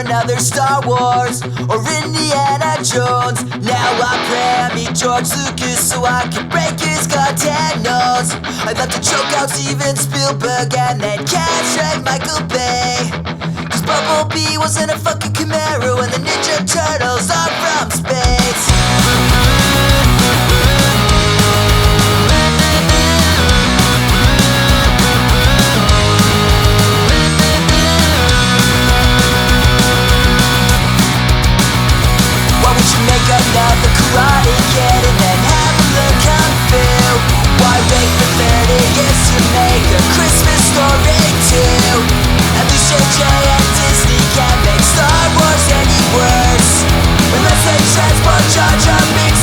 another Star Wars or Indiana Jones. Now I pray I meet George Lucas so I can break his goddamn nose. I'd love to choke out Steven Spielberg and then castrate Michael Bay. Cause Bumblebee wasn't a fucking Camaro and the Ninja Turtles are from space. Another Karate Kid and then have a learn Kung Fu. Why wait for 30 years to make a Christmas Story 2? At least JJ and Disney can't make Star Wars any worse, unless they transport Jar Jar Binks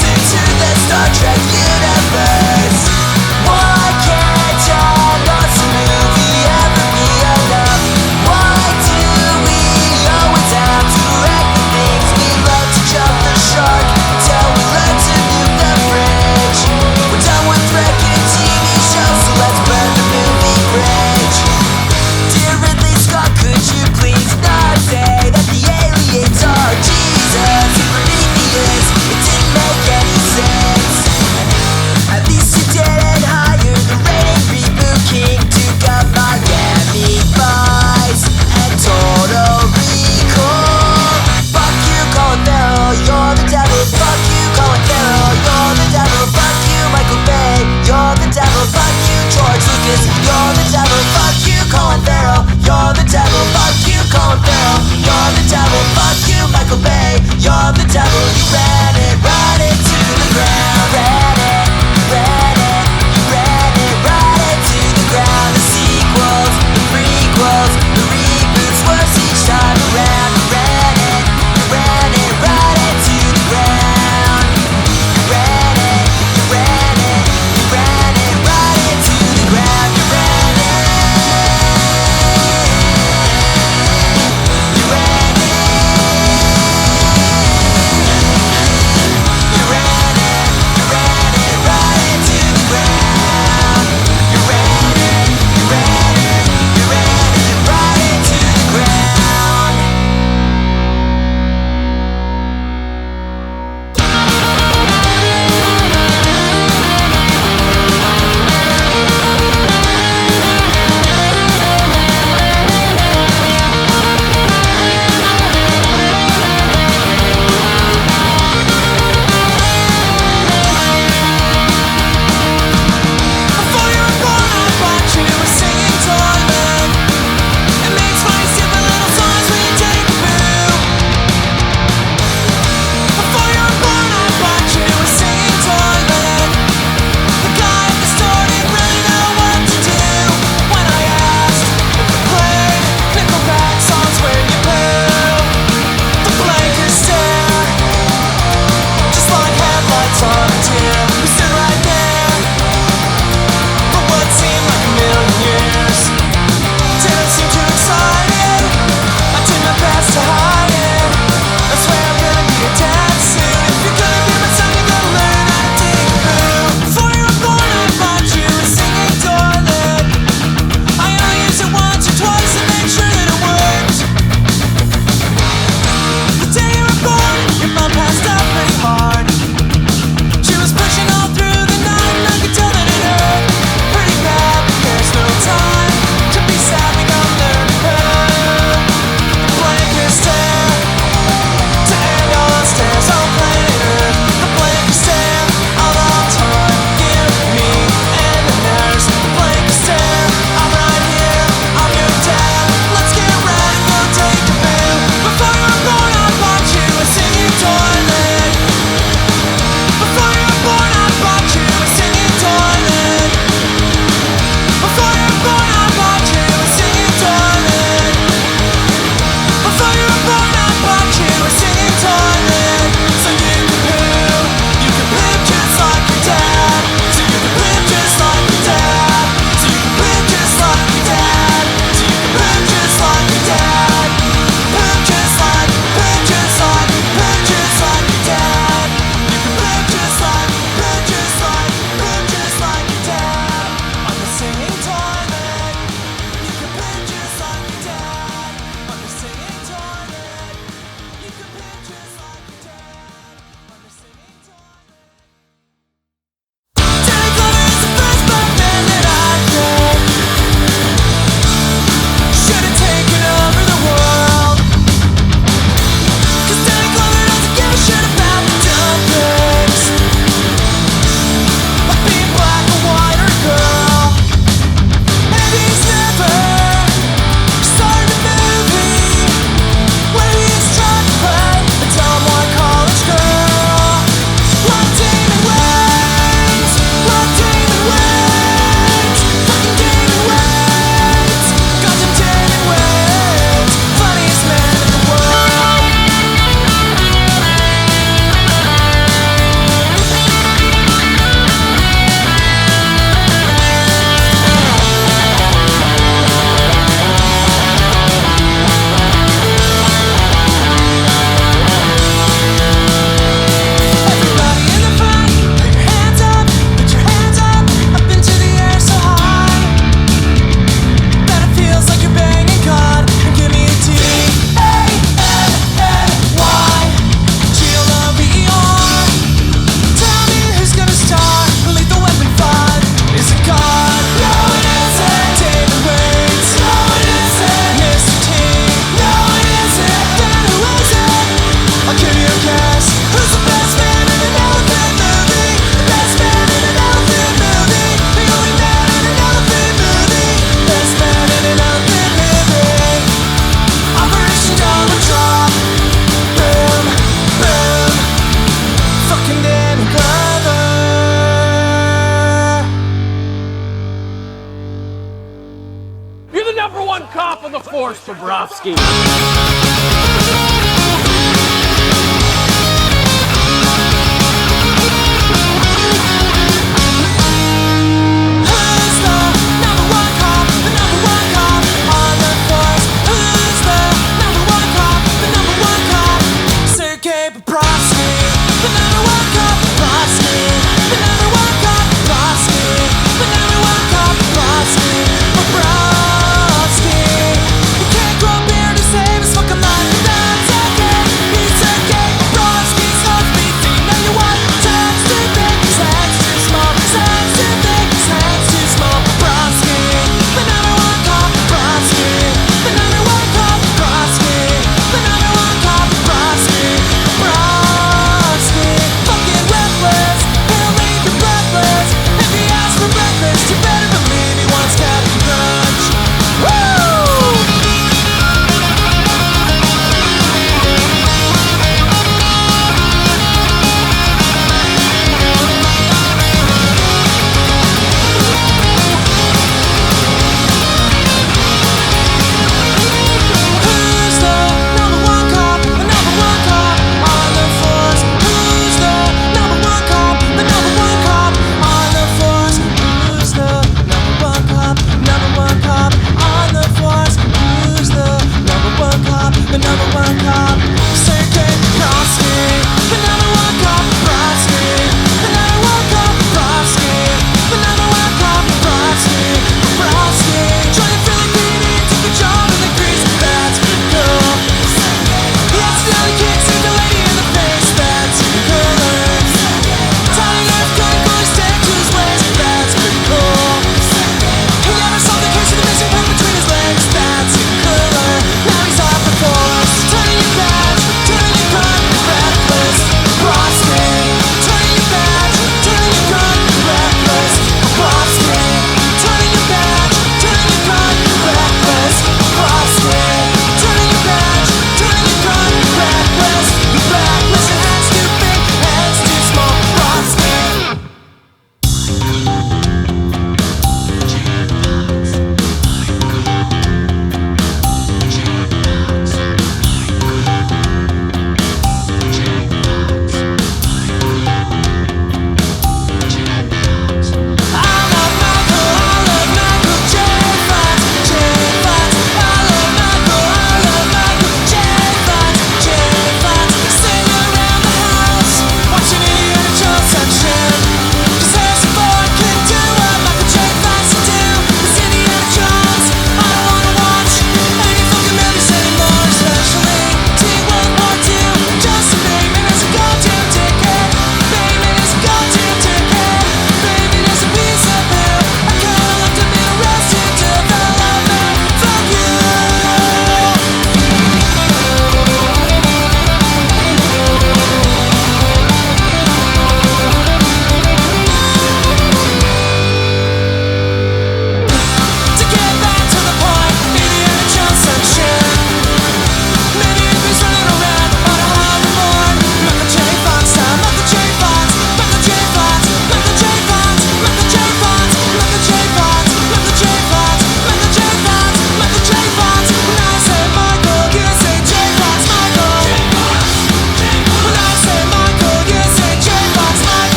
force, Bobrovsky.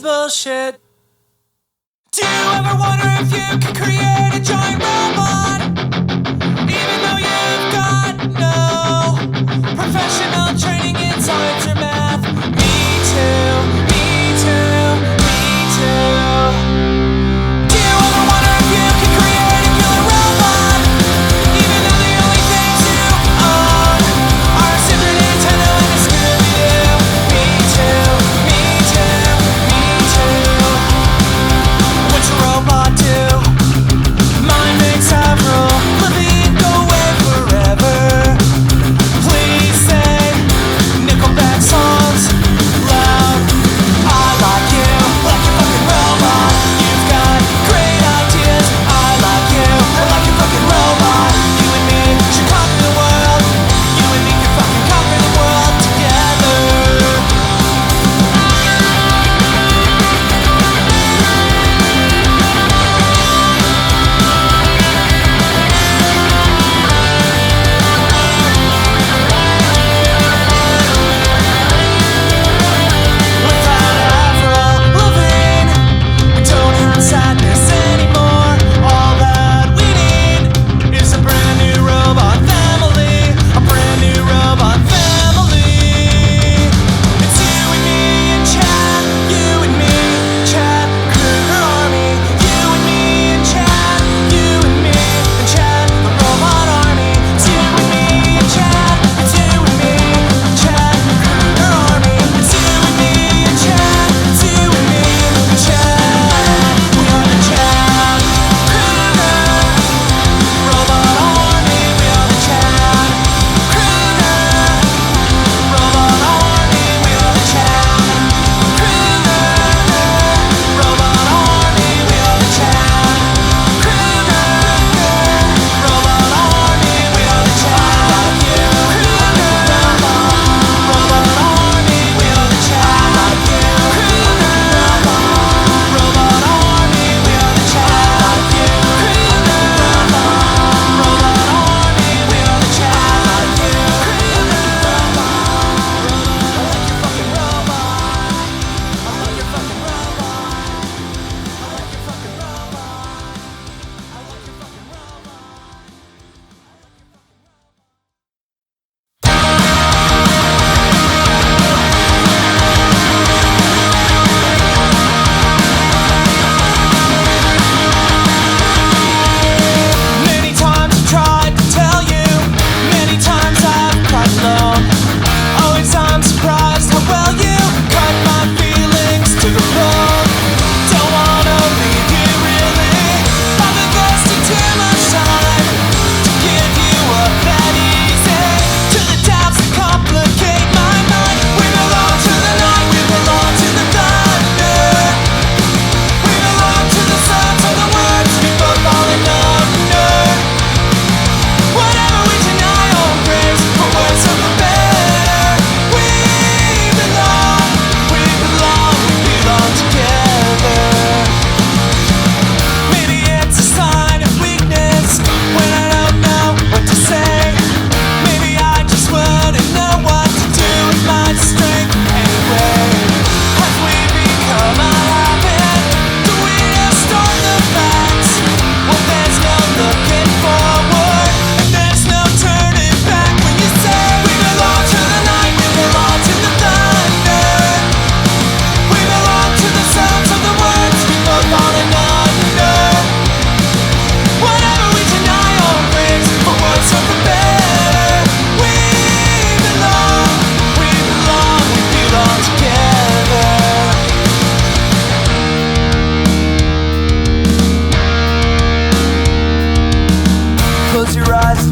Bullshit. Do you ever wonder if you could create a giant robot? Even though you've got no professional training in science or math. Me too, me too, me too. Do you ever wonder if you could create a killer robot? Even though the only things you own are a Super Nintendo and a Scooby-Doo. Me too, me too, me too. What's a robot do? My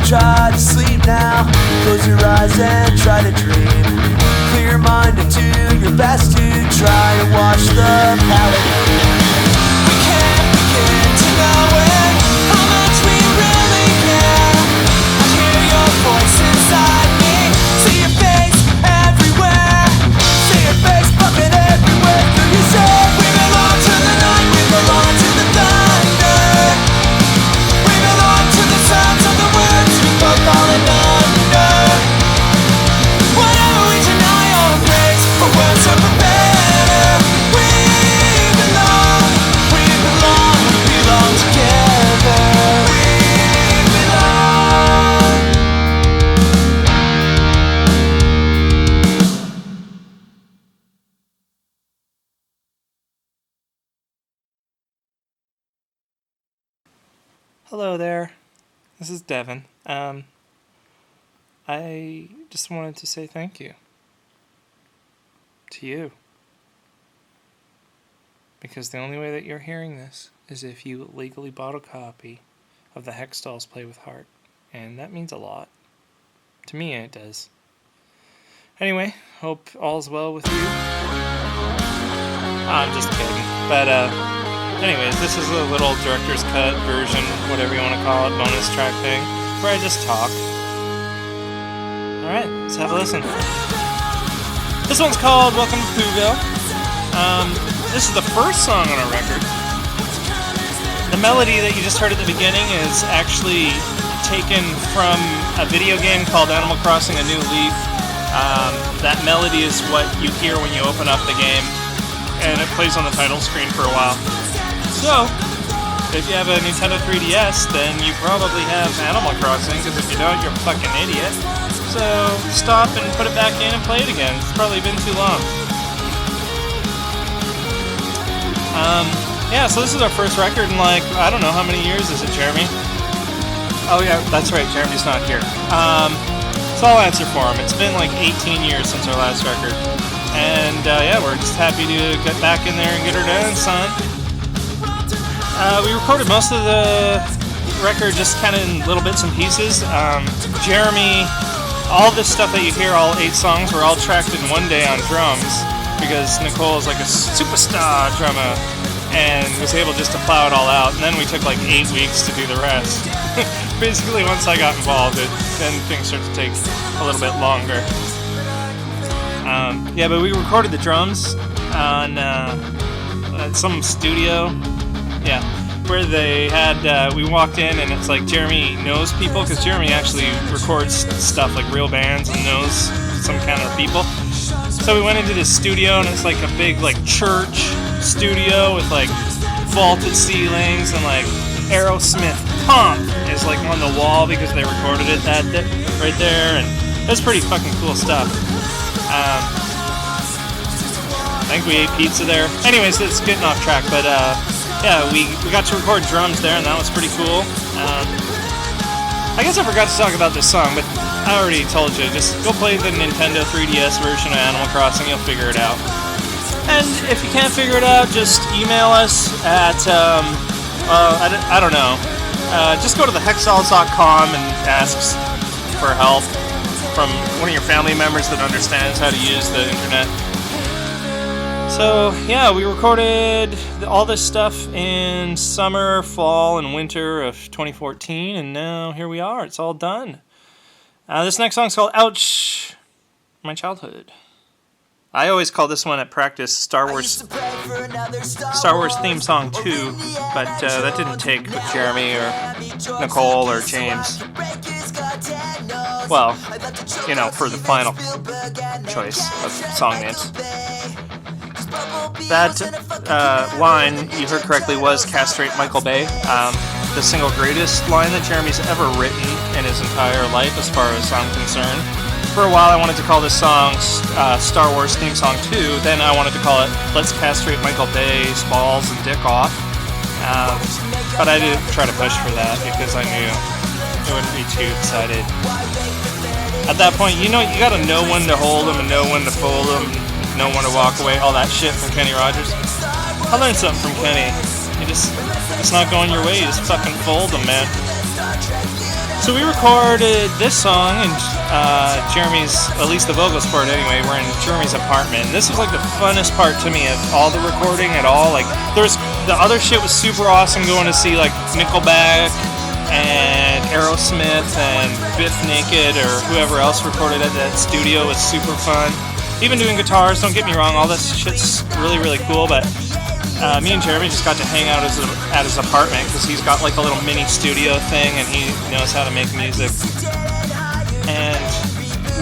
try to sleep now. Close your eyes and try to dream. Clear your mind and do your best to try to wash the palate clean. We can't begin to know it, how much we really care. I hear your voice inside me, see your face everywhere. See your face popping everywhere through your soul. We belong to the night, we belong to the thunder. We belong to the sounds of the words we both falling under. Whatever we deny or embrace, for worse or for better, we belong together. We belong. Hello there, this is Devin. I just wanted to say thank you to you, because the only way that you're hearing this is if you legally bought a copy of the Hextalls Play with Heart, and that means a lot. To me, it does. Anyway, hope all's well with you. I'm just kidding, but anyways, this is a little director's cut version, whatever you want to call it, bonus track thing, where I just talk. Alright, let's have a listen. This one's called Welcome to Pooville. This is the first song on our record. The melody that you just heard at the beginning is actually taken from a video game called Animal Crossing: A New Leaf. That melody is what you hear when you open up the game, and it plays on the title screen for a while. So, if you have a Nintendo 3DS, then you probably have Animal Crossing, because if you don't, you're a fucking idiot. So, stop and put it back in and play it again. It's probably been too long. Yeah, so this is our first record in I don't know, how many years is it, Jeremy? Oh yeah, that's right, Jeremy's not here. So I'll answer for him. It's been 18 years since our last record. And yeah, we're just happy to get back in there and get her done, son. We recorded most of the record just kind of in little bits and pieces. Jeremy, all this stuff that you hear, all 8 songs, were all tracked in one day on drums, because Nicole is a superstar drummer and was able just to plow it all out. And then we took 8 weeks to do the rest. Basically, once I got involved, then things started to take a little bit longer. Yeah, but we recorded the drums on some studio. Yeah, where they had, we walked in and it's Jeremy knows people, because Jeremy actually records stuff like real bands and knows some kind of people. So we went into this studio and it's a big church studio with vaulted ceilings, and Aerosmith Pump is on the wall because they recorded it right there, and that's pretty fucking cool stuff. I think we ate pizza there. Anyways, it's getting off track, but yeah, we got to record drums there, and that was pretty cool. I guess I forgot to talk about this song, but I already told you. Just go play the Nintendo 3DS version of Animal Crossing, you'll figure it out. And if you can't figure it out, just email us at, I don't know. Just go to thehextalls.com and ask for help from one of your family members that understands how to use the internet. So, yeah, we recorded all this stuff in summer, fall, and winter of 2014, and now here we are. It's all done. This next song's called Ouch, My Childhood. I always call this one at practice Star Wars theme song 2, but that didn't take with Jeremy or Nicole or James. Well, for the final choice of song names. That line, you heard correctly, was Castrate Michael Bay. The single greatest line that Jeremy's ever written in his entire life, as far as I'm concerned. For a while I wanted to call this song Star Wars Theme Song 2, then I wanted to call it Let's Castrate Michael Bay's Balls and Dick Off. But I didn't try to push for that because I knew it wouldn't be too excited. At that point, you gotta know when to hold them and know when to fold them, know when to walk away, all that shit from Kenny Rogers. I learned something from Kenny. It's not going your way, you just fucking fold them, man. So we recorded this song in Jeremy's, at least the vocals part anyway, we're in Jeremy's apartment. This was like the funnest part to me of all the recording at all. Like, there's the other shit was super awesome, going to see like Nickelback and Aerosmith and Biff Naked or whoever else recorded at that studio was super fun. Even doing guitars, don't get me wrong, all this shit's really, really cool, but me and Jeremy just got to hang out at his apartment because he's got like a little mini studio thing and he knows how to make music. And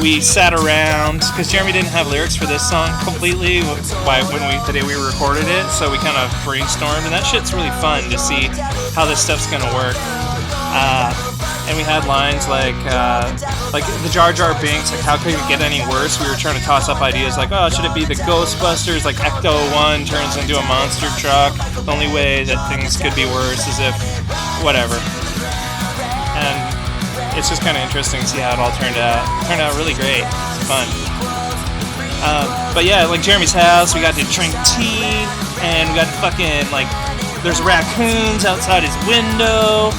we sat around because Jeremy didn't have lyrics for this song completely the day we recorded it, so we kind of brainstormed, and that shit's really fun to see how this stuff's gonna work. And we had lines like the Jar Jar Binks, like how could it get any worse? We were trying to toss up ideas like, oh, should it be the Ghostbusters, like Ecto-1 turns into a monster truck? The only way that things could be worse is if whatever. And it's just kind of interesting to see how it all turned out. It turned out really great. It's fun. But yeah, like Jeremy's house, we got to drink tea, and we got to fucking, like, there's raccoons outside his window.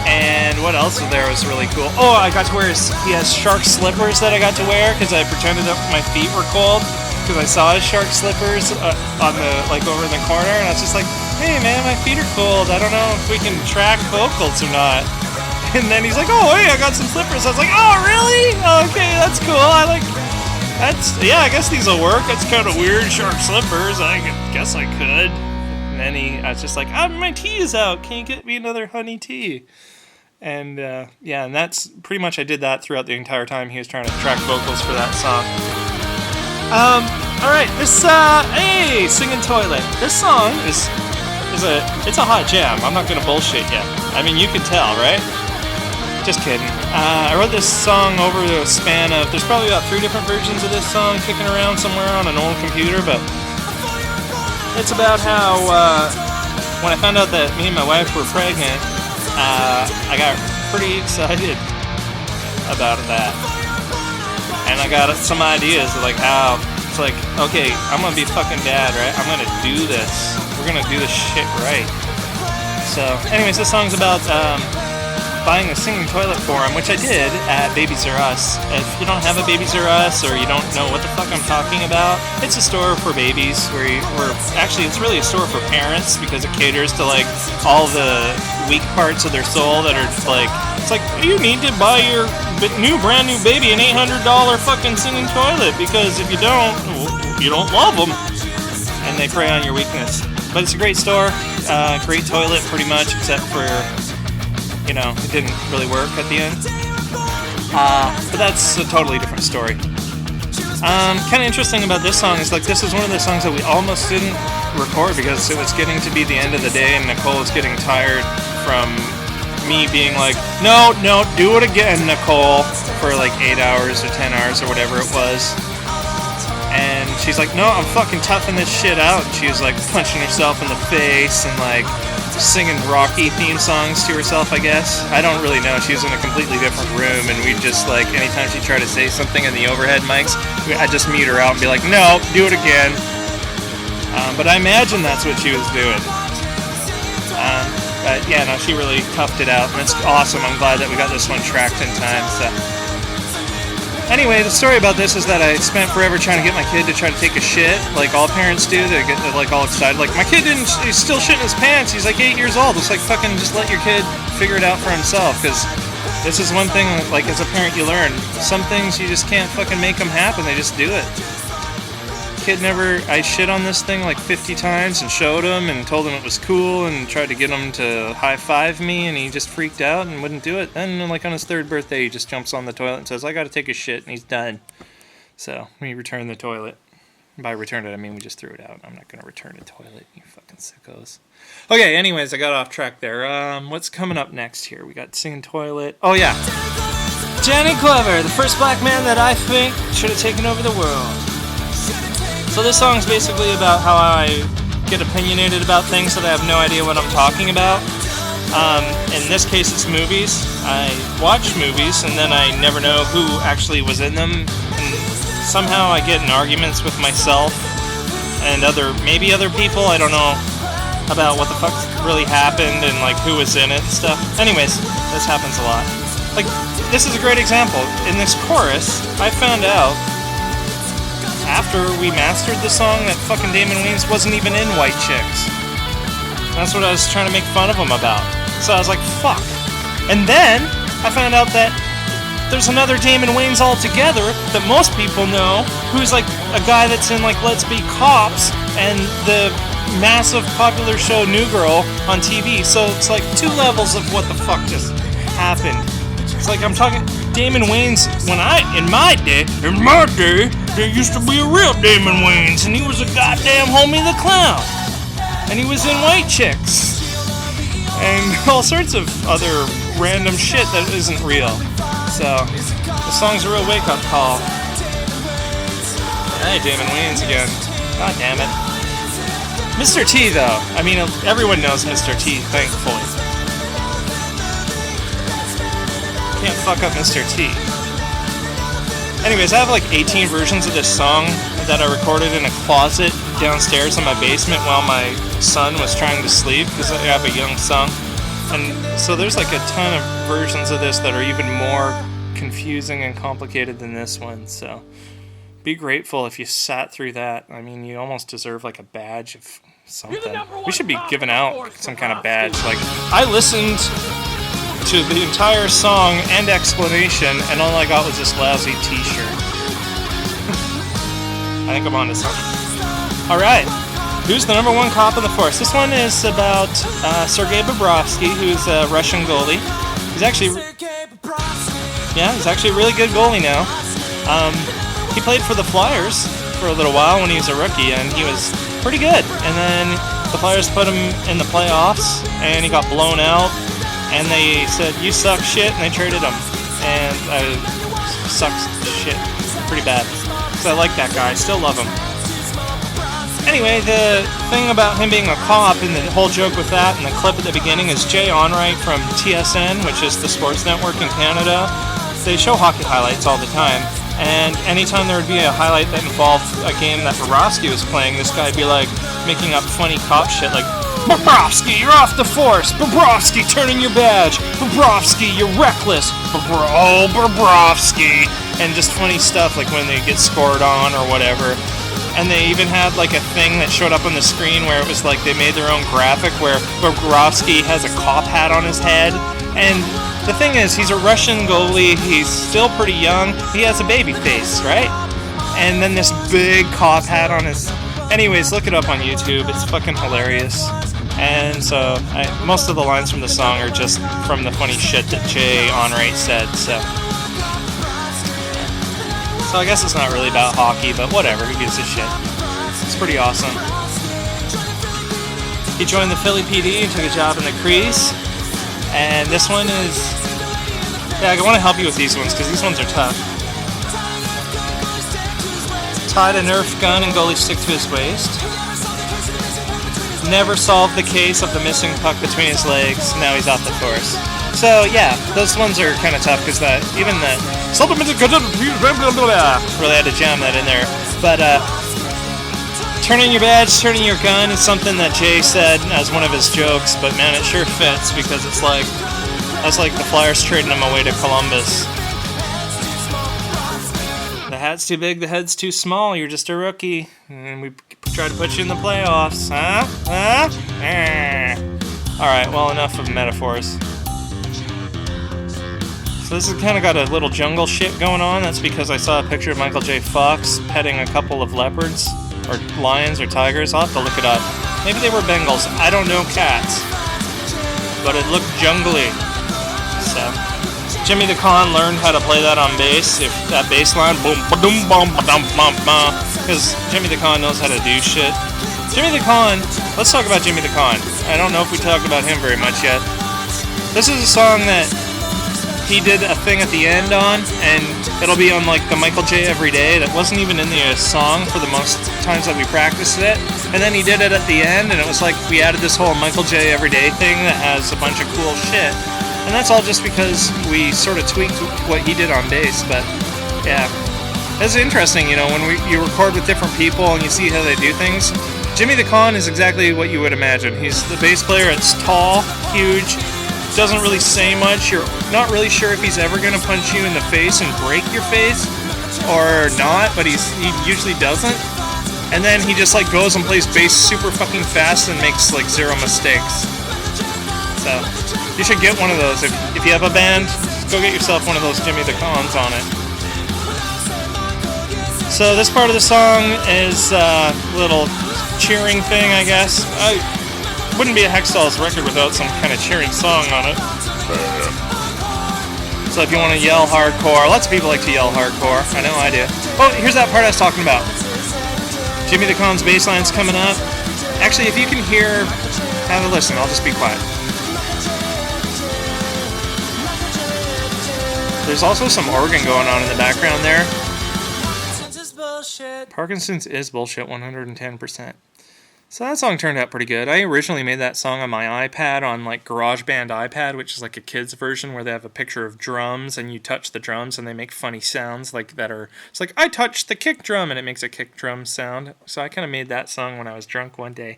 And what else was really cool? Oh, I got to wear he has shark slippers that I got to wear because I pretended that my feet were cold because I saw his shark slippers on the, like, over in the corner, and I was just like, hey man, my feet are cold. I don't know if we can track vocals or not. And then he's like, oh hey, I got some slippers. I was like, oh really? Okay, that's cool. I guess these will work. That's kind of weird, shark slippers. I guess I could. And then I was just like, my tea is out. Can you get me another honey tea? And yeah, and that's pretty much, I did that throughout the entire time he was trying to track vocals for that song. Alright, this, hey, Singing Toilet. This song it's a hot jam. I'm not gonna bullshit you. I mean, you can tell, right? Just kidding. I wrote this song over the span of, there's probably about 3 different versions of this song kicking around somewhere on an old computer, but it's about how, when I found out that me and my wife were pregnant, I got pretty excited about that. And I got some ideas of like how, it's like, okay, I'm gonna be fucking dad, right? I'm gonna do this. We're gonna do this shit right. So, anyways, this song's about, buying a singing toilet for him, which I did at Babies R Us. If you don't have a Babies R Us or you don't know what the fuck I'm talking about, it's a store for babies actually it's really a store for parents because it caters to like all the weak parts of their soul that are like, it's like, you need to buy your brand new baby an $800 fucking singing toilet because if you don't love them. And they prey on your weakness. But it's a great store, great toilet pretty much, except for, you know, it didn't really work at the end. But that's a totally different story. Kind of interesting about this song is like this is one of the songs that we almost didn't record because it was getting to be the end of the day and Nicole was getting tired from me being like, no, do it again, Nicole, for like 8 hours or 10 hours or whatever it was. And she's like, no, I'm fucking toughing this shit out. And she was like punching herself in the face and like singing Rocky theme songs to herself, I guess. I don't really know. She was in a completely different room, and we just like, anytime she tried to say something in the overhead mics, I'd just mute her out and be like, no, do it again. But I imagine that's what she was doing. But yeah, no, she really toughed it out, and it's awesome. I'm glad that we got this one tracked in time. So anyway, the story about this is that I spent forever trying to get my kid to try to take a shit, like all parents do. They get like all excited, like, my kid he's still shitting his pants. He's like 8 years old. It's like, fucking just let your kid figure it out for himself, because this is one thing, like, as a parent you learn. Some things you just can't fucking make them happen. They just do it. I shit on this thing like 50 times and showed him and told him it was cool and tried to get him to high-five me, and he just freaked out and wouldn't do it. Then, like, on his 3rd birthday, he just jumps on the toilet and says, I gotta take a shit, and he's done. So, we returned the toilet. By return it, I mean we just threw it out. I'm not gonna return a toilet, you fucking sickos. Okay, anyways, I got off track there. What's coming up next here? We got Singing Toilet. Oh, yeah. Johnny Glover, the first black man that I think should have taken over the world. So this song's basically about how I get opinionated about things that I have no idea what I'm talking about. In this case, it's movies. I watch movies, and then I never know who actually was in them. And somehow I get in arguments with myself and maybe other people. I don't know about what the fuck really happened and like who was in it and stuff. Anyways, this happens a lot. Like, this is a great example. In this chorus, I found out after we mastered the song that fucking Damon Wayans wasn't even in White Chicks. That's what I was trying to make fun of him about. So I was like, fuck. And then I found out that there's another Damon Wayans altogether that most people know, who's like a guy that's in like Let's Be Cops and the massive popular show New Girl on TV. So it's like two levels of what the fuck just happened. It's like I'm talking Damon Wayans in my day, there used to be a real Damon Wayans, and he was a goddamn Homie the Clown. And he was in White Chicks. And all sorts of other random shit that isn't real. So, the song's a real wake-up call. Hey, Damon Wayans again. God damn it. Mr. T, though. I mean, everyone knows Mr. T, thankfully. Can't fuck up Mr. T. Anyways, I have like 18 versions of this song that I recorded in a closet downstairs in my basement while my son was trying to sleep, because I have a young son. And so there's like a ton of versions of this that are even more confusing and complicated than this one. So be grateful if you sat through that. I mean, you almost deserve like a badge of something. We should be giving out some kind of badge. Like, I listened to the entire song and explanation, and all I got was this lousy t-shirt. I think I'm onto something. Alright, who's the number one cop in the force? This one is about Sergei Bobrovsky, who's a Russian goalie. He's actually a really good goalie now. He played for the Flyers for a little while when he was a rookie, and he was pretty good. And then the Flyers put him in the playoffs, and he got blown out. And they said, you suck shit, and they traded him. And I sucks shit pretty bad. So I like that guy, I still love him. Anyway, the thing about him being a cop and the whole joke with that and the clip at the beginning is Jay Onrait from TSN, which is the sports network in Canada. They show hockey highlights all the time. And anytime there would be a highlight that involved a game that Bobrovsky was playing, this guy'd be like making up funny cop shit like, Bobrovsky, you're off the force! Bobrovsky, turning your badge! Bobrovsky, you're reckless! Bobrovsky! And just funny stuff like when they get scored on or whatever. And they even had like a thing that showed up on the screen where it was like they made their own graphic where Bobrovsky has a cop hat on his head. And the thing is, he's a Russian goalie, he's still pretty young, he has a baby face, right? And then this big cop hat on his... Anyways, look it up on YouTube, it's fucking hilarious. And so, most of the lines from the song are just from the funny shit that Jay Onrait said, so I guess it's not really about hockey, but whatever, who gives a shit. It's pretty awesome. He joined the Philly PD and took a job in the crease. And this one is... Yeah, I want to help you with these ones, because these ones are tough. Tied a Nerf gun and goalie stick to his waist. Never solved the case of the missing puck between his legs. Now he's off the force. So yeah, those ones are kind of tough because even the really had to jam that in there. But turning your badge, turning your gun is something that Jay said as one of his jokes. But man, it sure fits because it's like that's like the Flyers trading him away to Columbus. The hat's too big, the head's too small. You're just a rookie, and we tried to put you in the playoffs, huh? All right, well, enough of metaphors. So this has kind of got a little jungle shit going on. That's because I saw a picture of Michael J. Fox petting a couple of leopards, or lions, or tigers. I'll have to look it up. Maybe they were Bengals. I don't know cats. But it looked jungly. So, Jimmy the Con learned how to play that on bass. If that bass line, boom, ba-dum, bum, ba-dum, bum, bum. Because Jimmy the Con knows how to do shit. Jimmy the Con, let's talk about Jimmy the Con. I don't know if we talked about him very much yet. This is a song that he did a thing at the end on, and it'll be on like the Michael J. Everyday. That wasn't even in the song for the most times that we practiced it. And then he did it at the end, and it was like we added this whole Michael J. Everyday thing that has a bunch of cool shit. And that's all just because we sort of tweaked what he did on bass. But yeah, it's interesting, you know, when you record with different people and you see how they do things. Jimmy the Con is exactly what you would imagine. He's the bass player. It's tall, huge, doesn't really say much. You're not really sure if he's ever going to punch you in the face and break your face or not, but he usually doesn't. And then he just like goes and plays bass super fucking fast and makes like zero mistakes. So you should get one of those. If you have a band, go get yourself one of those Jimmy the Cons on it. So this part of the song is a little cheering thing, I guess. Wouldn't be a Hextalls record without some kind of cheering song on it. So if you want to yell hardcore, lots of people like to yell hardcore. I know I do. Oh, here's that part I was talking about. Jimmy the Con's bass line's coming up. Actually, if you can hear, have a listen. I'll just be quiet. There's also some organ going on in the background there. Parkinson's is bullshit 110%. So that song turned out pretty good. I originally made that song on my iPad, on like GarageBand iPad, which is like a kid's version where they have a picture of drums and you touch the drums and they make funny sounds like that are, it's like, I touched the kick drum and it makes a kick drum sound. So I kind of made that song when I was drunk one day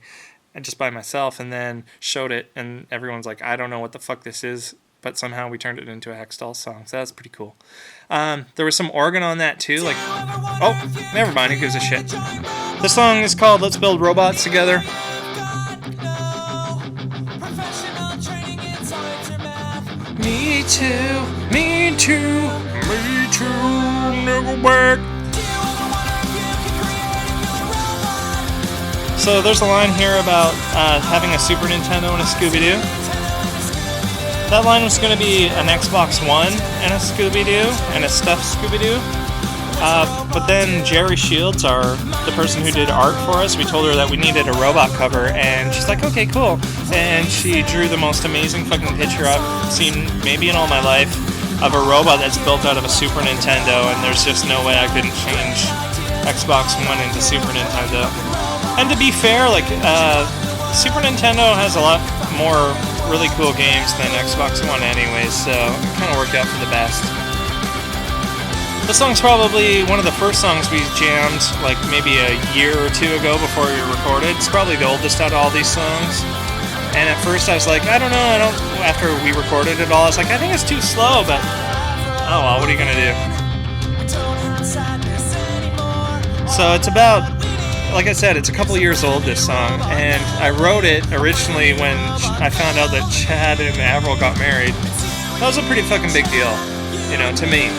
and just by myself, and then showed it and everyone's like, I don't know what the fuck this is, but somehow we turned it into a Hextalls song. So that's pretty cool. There was some organ on that too, like, oh, never mind, who gives a shit. The song is called Let's Build Robots Together. Me too, me too, me too, never back. So there's a line here about having a Super Nintendo and a Scooby-Doo. That line was going to be an Xbox One and a Scooby-Doo, and a stuffed Scooby-Doo. But then Jerry Shields, the person who did art for us, we told her that we needed a robot cover, and she's like, okay, cool. And she drew the most amazing fucking picture I've seen maybe in all my life of a robot that's built out of a Super Nintendo, and there's just no way I couldn't change Xbox One into Super Nintendo. And to be fair, like, Super Nintendo has a lot more really cool games than Xbox One anyways, so it kind of worked out for the best. This song's probably one of the first songs we jammed, like maybe a year or two ago before we recorded. It's probably the oldest out of all these songs. And at first I was like, I don't know, after we recorded it all, I was like, I think it's too slow, but oh well, what are you gonna do? So it's about, like I said, it's a couple years old, this song, and I wrote it originally when I found out that Chad and Avril got married. That was a pretty fucking big deal, you know, to me.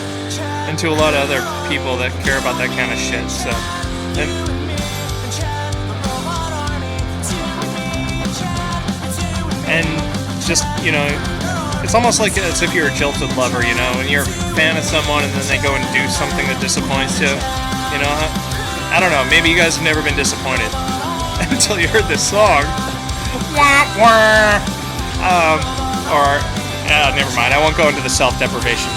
And to a lot of other people that care about that kind of shit, so. And just, you know, it's almost like as if you're a jilted lover, you know, when you're a fan of someone and then they go and do something that disappoints you, you know. I don't know, maybe you guys have never been disappointed until you heard this song. Never mind, I won't go into the self-deprivation.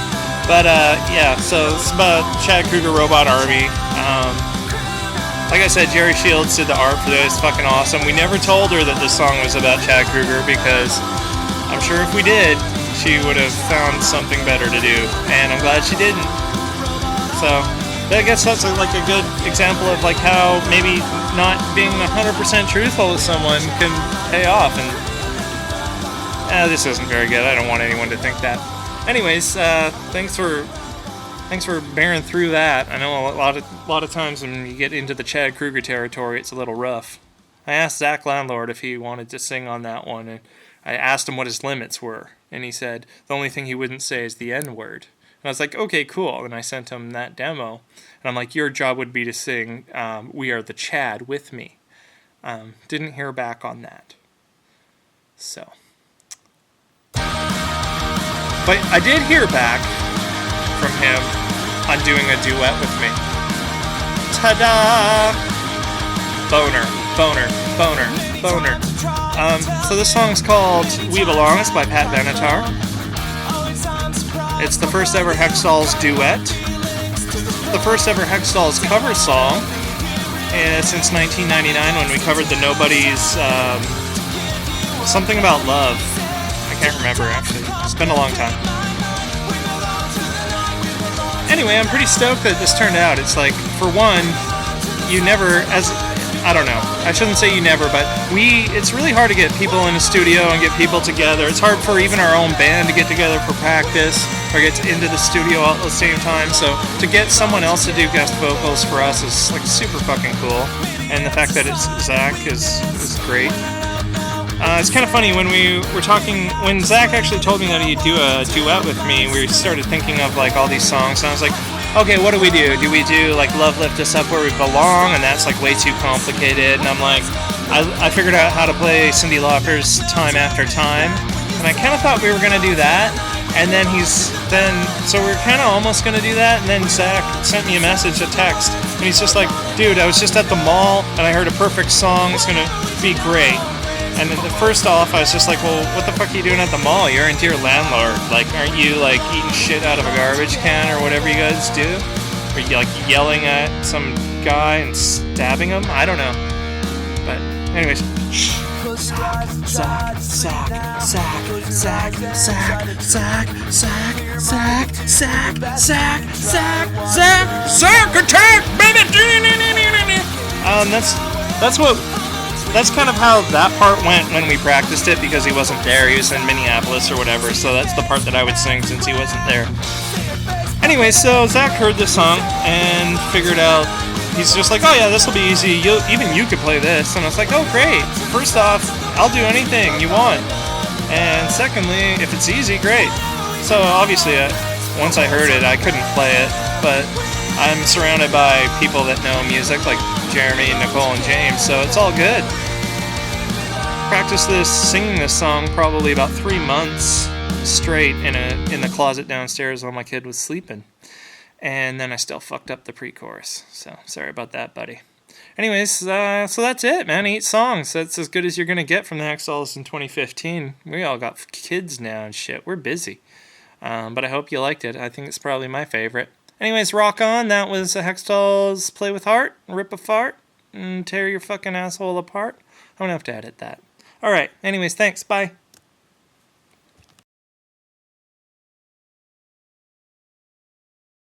But, yeah, so it's about Chad Kroeger Robot Army. Like I said, Jerry Shields did the art for this. It's fucking awesome. We never told her that this song was about Chad Kroeger because I'm sure if we did, she would have found something better to do. And I'm glad she didn't. So, I guess that's like a good example of like how maybe not being 100% truthful with someone can pay off. And this isn't very good. I don't want anyone to think that. Anyways, thanks for bearing through that. I know a lot of times when you get into the Chad Kroeger territory, it's a little rough. I asked Zach Landlord if he wanted to sing on that one, and I asked him what his limits were, and he said the only thing he wouldn't say is the N-word. And I was like, okay, cool. And I sent him that demo, and I'm like, your job would be to sing "We Are the Chad" with me. Didn't hear back on that. So. But I did hear back from him on doing a duet with me. Ta-da! Boner, boner, boner, boner. So this song's called We Belong. It's by Pat Benatar. It's the first ever Hextalls duet. The first ever Hextalls cover song since 1999 when we covered the Nobody's Something About Love. I can't remember, actually. It's been a long time. Anyway, I'm pretty stoked that this turned out. It's like, for one, you never, as I don't know. I shouldn't say you never, but it's really hard to get people in a studio and get people together. It's hard for even our own band to get together for practice or get into the studio all at the same time. So to get someone else to do guest vocals for us is like super fucking cool. And the fact that it's Zach is great. It's kind of funny when we were talking, when Zach actually told me that he'd do a duet with me, we started thinking of like all these songs, and I was like, okay, what do we do? Do we do like Love Lift Us Up Where We Belong? And that's like way too complicated. And I'm like, I figured out how to play Cyndi Lauper's Time After Time, and I kind of thought we were going to do that. And then so we were kind of almost going to do that, and then Zach sent me a message, a text, and he's just like, dude, I was just at the mall, and I heard a perfect song, it's going to be great. And then first off, I was just like, well, what the fuck are you doing at the mall? You're into your landlord. Like, aren't you, like, eating shit out of a garbage can or whatever you guys do? Are you, like, yelling at some guy and stabbing him? I don't know. But, anyways. Zach, attack, baby! That's kind of how that part went when we practiced it, because he wasn't there. He was in Minneapolis or whatever, so that's the part that I would sing since he wasn't there. Anyway, so Zach heard this song and figured out, he's just like, oh yeah, this will be easy, even you could play this. And I was like, oh great, first off, I'll do anything you want. And secondly, if it's easy, great. So obviously, once I heard it, I couldn't play it, but I'm surrounded by people that know music, like Jeremy, Nicole, and James, so it's all good. Practiced singing this song probably about 3 months straight in the closet downstairs while my kid was sleeping. And then I still fucked up the pre-chorus, so sorry about that, buddy. Anyways, so that's it, man. 8 songs. That's as good as you're going to get from the Hextalls in 2015. We all got kids now and shit. We're busy. But I hope you liked it. I think it's probably my favorite. Anyways, rock on. That was the Hextalls' Play With Heart, Rip a Fart, and Tear Your Fucking Asshole Apart. I'm going to have to edit that. Alright, anyways, thanks. Bye.